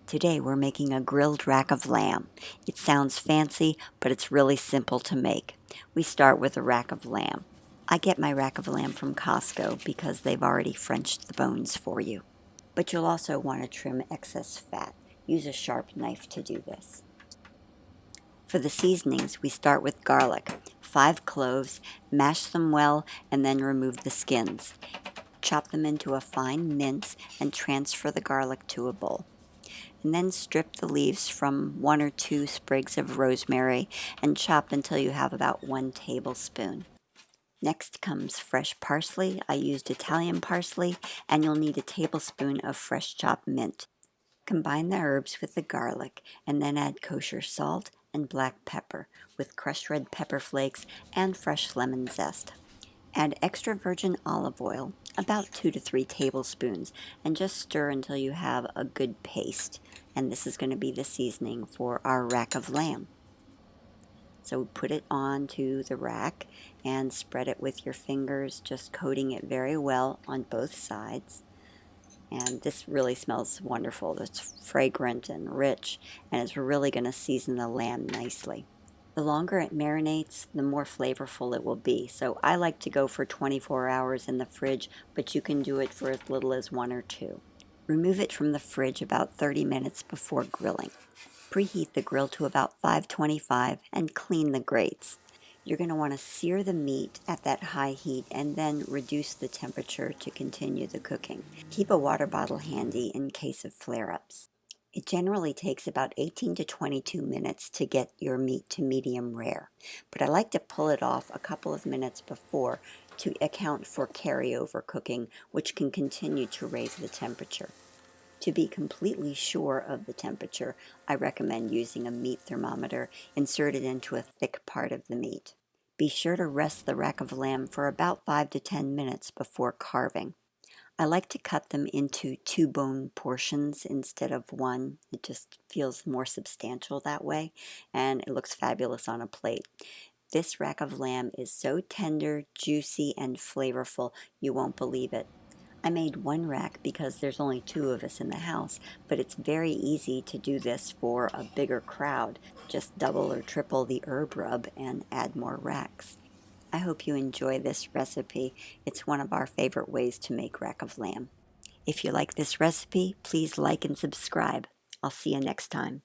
Today we're making a grilled rack of lamb. It sounds fancy, but it's really simple to make. We start with a rack of lamb. I get my rack of lamb from Costco because they've already Frenched the bones for you. But you'll also want to trim excess fat. Use a sharp knife to do this. For the seasonings, we start with garlic. 5 cloves, mash them well, and then remove the skins. Chop them into a fine mince and transfer the garlic to a bowl. And then strip the leaves from 1 or 2 sprigs of rosemary and chop until you have about 1 tablespoon. Next comes fresh parsley. I used Italian parsley, and you'll need a tablespoon of fresh chopped mint. Combine the herbs with the garlic and then add kosher salt and black pepper with crushed red pepper flakes and fresh lemon zest. Add extra virgin olive oil, about 2 to 3 tablespoons, and just stir until you have a good paste. And this is going to be the seasoning for our rack of lamb. So put it onto the rack and spread it with your fingers, just coating it very well on both sides. And this really smells wonderful. It's fragrant and rich, and it's really going to season the lamb nicely. The longer it marinates, the more flavorful it will be. So I like to go for 24 hours in the fridge, but you can do it for as little as 1 or 2. Remove it from the fridge about 30 minutes before grilling. Preheat the grill to about 525 and clean the grates. You're going to want to sear the meat at that high heat and then reduce the temperature to continue the cooking. Keep a water bottle handy in case of flare-ups. It generally takes about 18 to 22 minutes to get your meat to medium rare, but I like to pull it off a couple of minutes before to account for carryover cooking, which can continue to raise the temperature. To be completely sure of the temperature, I recommend using a meat thermometer inserted into a thick part of the meat. Be sure to rest the rack of lamb for about 5 to 10 minutes before carving. I like to cut them into 2 bone portions instead of 1. It just feels more substantial that way, and it looks fabulous on a plate. This rack of lamb is so tender, juicy, and flavorful, you won't believe it. I made 1 rack because there's only 2 of us in the house, but it's very easy to do this for a bigger crowd. Just double or triple the herb rub and add more racks. I hope you enjoy this recipe. It's one of our favorite ways to make rack of lamb. If you like this recipe, please like and subscribe. I'll see you next time.